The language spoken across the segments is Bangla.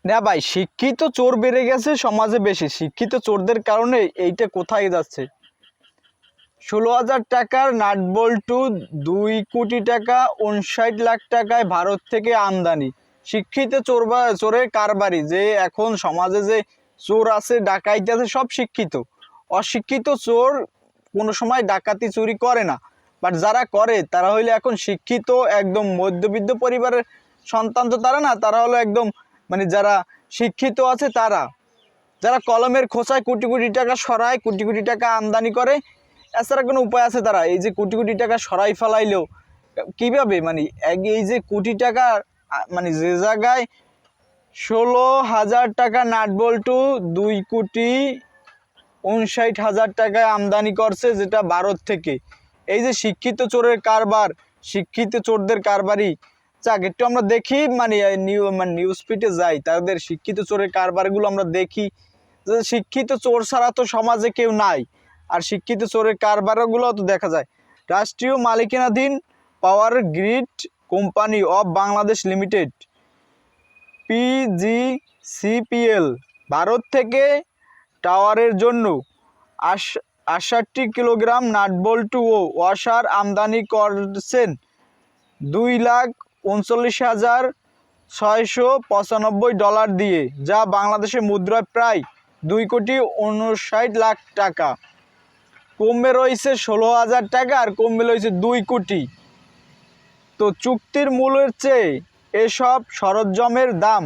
না ভাই, শিক্ষিত চোর বেড়ে গেছে সমাজে বেশি। শিক্ষিত চোরদের কারণে এইটা কোথায় যাচ্ছে। 16,000 টাকার নাট বল্টু 2 কোটি টাকা 59 লাখ টাকায় ভারত থেকে আমদানি। শিক্ষিত চোর বা চোরের কারবারি, যে এখন সমাজে যে চোর আছে ডাকাইতে আছে সব শিক্ষিত। অশিক্ষিত চোর কোনো সময় ডাকাতি চুরি করে না, বাট যারা করে তারা হইলে এখন শিক্ষিত, একদম মধ্যবিত্ত পরিবারের সন্তান তো তারা না, তারা হলো একদম মানে যারা শিক্ষিত আছে তারা, যারা কলমের খোঁচায় কোটি কোটি টাকা সরায়, কোটি কোটি টাকা আমদানি করে। এছাড়া কোনো উপায় আছে? তারা এই যে কোটি কোটি টাকা সরাই ফেলাইলেও কীভাবে মানে এই যে কোটি টাকা মানে যে জায়গায় 16,000 টাকা নাট বল্টু 2,59,000 টাকায় আমদানি করছে, যেটা ভারত থেকে। এই যে শিক্ষিত চোরের কারবার, শিক্ষিত চোরদের কারবারি, যাক একটু আমরা দেখি মানে নিউজ ফিডে যাই, তাদের শিক্ষিত চোরের কারবারগুলো আমরা দেখি। যে শিক্ষিত চোর ছাড়া তো সমাজে কেউ নাই, আর শিক্ষিত চোরের কারবারগুলো তো দেখা যায়। রাষ্ট্রীয় মালিকানাধীন power grid company of Bangladesh limited PGCPL Bharat থেকে টাওয়ারের জন্য 68 কিলোগ্রাম নাটবল্টু ও ওয়াশার আমদানি করছেন $2,39,695 দিয়ে, যা বাংলাদেশের মুদ্রায় প্রায় 2,59,00,000 টাকা। কমে রয়েছে 16,000 টাকা আর কমে রয়েছে 2 কোটি। তো চুক্তির মূল্যের চেয়ে এসব সরঞ্জামের দাম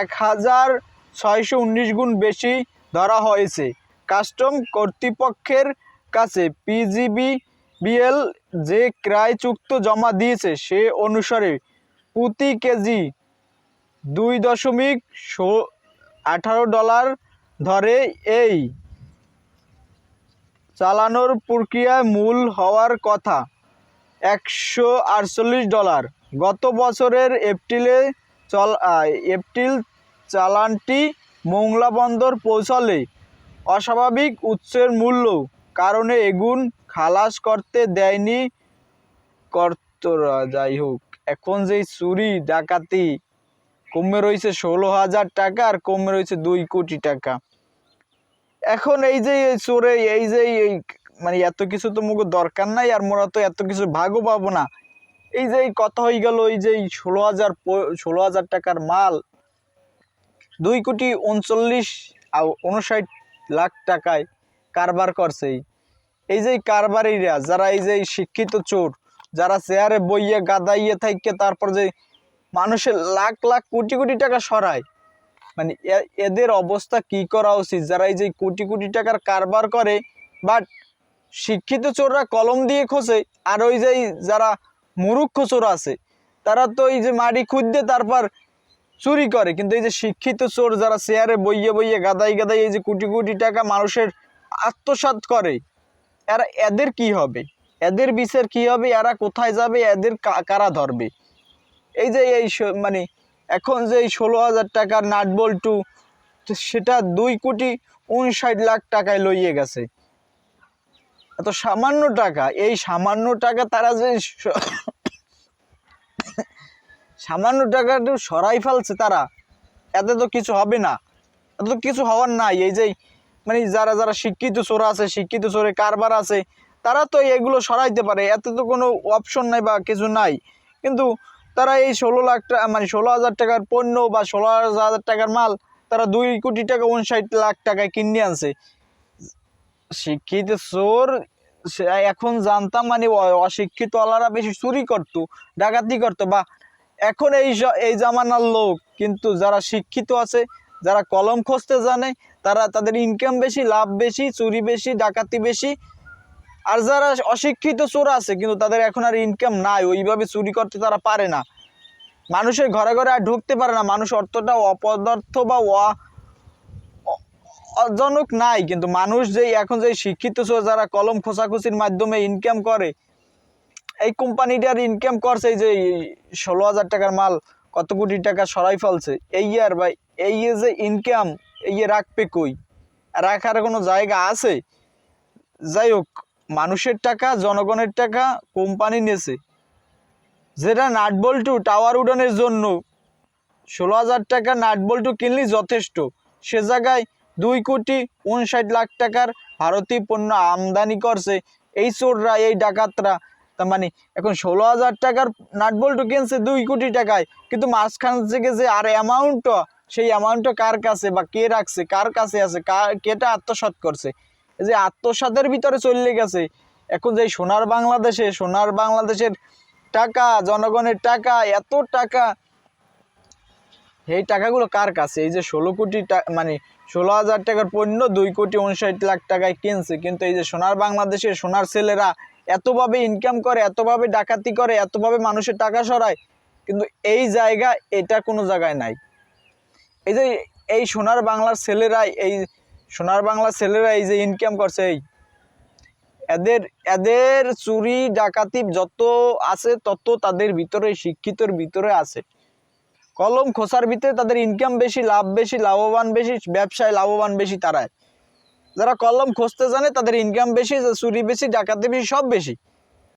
1,619 গুণ বেশি ধরা হয়েছে কাস্টম কর্তৃপক্ষের কাছে। PGCPL যে ক্রয় চুক্তি জমা দিয়েছে সে অনুসারে প্রতি কেজি $2.18 ধরে এই চালানোর প্রক্রিয়ায় মূল হওয়ার কথা $148। গত বছরের এপ্রিল চালানটি মোংলা বন্দর পৌঁছালে অস্বাভাবিক উচ্চের মূল্য কারণে এগুন খালাস করতে দেয়নি কর্তরা। যাই হোক, এখন যেই চুরি ডাকাতি কমে রয়েছে 16,000 টাকা আর কমে রয়েছে 2 কোটি টাকা। এখন এই যে চোরে এই যে মানে এত কিছু তো মুখ দরকার নাই, আর মোরা তো এত কিছু ভাগও পাবো না। এই যে কথা হয়ে গেল, এই যে 16,000 টাকার মাল 2,59,00,000 টাকায় কারবার করছে। এই যে কারবারিরা যারা এই যে শিক্ষিত চোর, যারা চেয়ারে বইয়ে গাদাইয়ে থাকে, তারপর যে মানুষের লাখ লাখ কোটি কোটি টাকা সরায়, মানে এদের অবস্থা কি করা উচিত? যারা এই যে কোটি কোটি টাকার কারবার করে, বাট শিক্ষিত চোররা কলম দিয়ে খোঁজে, আর ওই যে যারা মূর্খ চোর আছে তারা তো এই যে মাটি খুঁজতে তারপর চুরি করে। কিন্তু এই যে শিক্ষিত চোর যারা চেয়ারে বইয়ে বইয়ে গাদাই গাদাই এই যে কোটি কোটি টাকা মানুষের আত্মসাৎ করে, এদের কি হবে? এদের বিচার কি হবে? এরা কোথায় যাবে? এদের কারা ধরবে? এই যে মানে এখন যে 16,000 টাকার নাট বল্টু, সেটা 2,59,00,000 টাকায় লইয়ে গেছে। এত সামান্য টাকা, এই সামান্য টাকা তারা যে সামান্য টাকাটা সরাই ফেলছে তারা, এতে তো কিছু হবে না, এত তো কিছু হওয়ার নাই। এই যে মানে যারা যারা শিক্ষিত চোর আছে, শিক্ষিত চোরের কারবার আছে, তারা তো এগুলো সরাইতে পারে, এতে তো কোনো অপশন নাই বা কিছু নাই। কিন্তু তারা এই 16,00,000 টাকা মানে 16,000 টাকার পণ্য বা 16,000 টাকার মাল তারা 2,59,00,000 টাকায় কিনে আনছে। শিক্ষিত চোর এখন জানতাম মানে অশিক্ষিত ওলারা বেশি চুরি করতো, ডাকাতি করতো, বা এখন এই জামানার লোক। কিন্তু যারা শিক্ষিত আছে, যারা কলম খুঁজতে জানে, তাদের ইনকাম বেশি, লাভ বেশি, চুরি বেশি, ডাকাতি বেশি। আর যারা অশিক্ষিত চোর আছে কিন্তু তাদের এখন আর ইনকাম নাই, ওইভাবে চুরি করতে তারা পারে না, মানুষের ঘরে ঘরে আর ঢুকতে পারে না। মানুষ অর্থটা অপদার্থ বা অজনক নাই, কিন্তু মানুষ যেই এখন যে শিক্ষিত চোর যারা কলম খোঁচাখুচির মাধ্যমে ইনকাম করে, এই কোম্পানিটার ইনকাম করছে এই যে 16,000 টাকার মাল কত কোটি টাকা সরাই ফেলছে। এই আর ভাই, এই যে ইনকাম, এই রাখবে কই? রাখার কোনো জায়গা আছে? যাই হোক, মানুষের টাকা, জনগণের টাকা কোম্পানি নেছে, যেটা নাট বল্টু টাওয়ার উডানের জন্য 16,000 টাকা নাট বল্টু কিনলে যথেষ্ট, সে জায়গায় 2,59,00,000 টাকার ভারতীয় পণ্য আমদানি করছে এই চোররা, এই ডাকাতরা। তার মানে এখন 16,000 টাকার নাট বল্টু কিনছে 2 কোটি টাকায়, কিন্তু মাঝখান থেকে যে আর অ্যামাউন্টটা, সেই অ্যামাউন্টটা কার কাছে বা কে রাখছে, কার কাছে আছে, কেটা আত্মসাৎ করছে, এই যে আত্মসাতের ভিতরে চলে গেছে। এখন যে সোনার বাংলাদেশের টাকা, জনগণের টাকা, এত টাকা, এই টাকাগুলো কার কাছে? এই যে 16 কোটি টাকা মানে 16,000 টাকার পণ্য 2,59,00,000 টাকায় কিনছে, কিন্তু এই যে সোনার বাংলাদেশের সোনার ছেলেরা এতভাবে ইনকাম করে, এতভাবে ডাকাতি করে, এতভাবে মানুষের টাকা সরায়, কিন্তু এই জায়গা এটা কোনো জায়গায় নাই। এই যে এই সোনার বাংলার ছেলেরা এই যে ইনকাম করছে, এই এদের চুরি ডাকাতি যত আছে তত তাদের ভিতরে, শিক্ষিতর ভিতরে আছে। কলম খোসার ভিতরে তাদের ইনকাম বেশি, লাভ বেশি, লাভবান বেশি, ব্যবসায় লাভবান বেশি। তারা যারা কলম খুঁজতে জানে তাদের ইনকাম বেশি, চুরি বেশি, ডাকাতি বেশি, সব বেশি।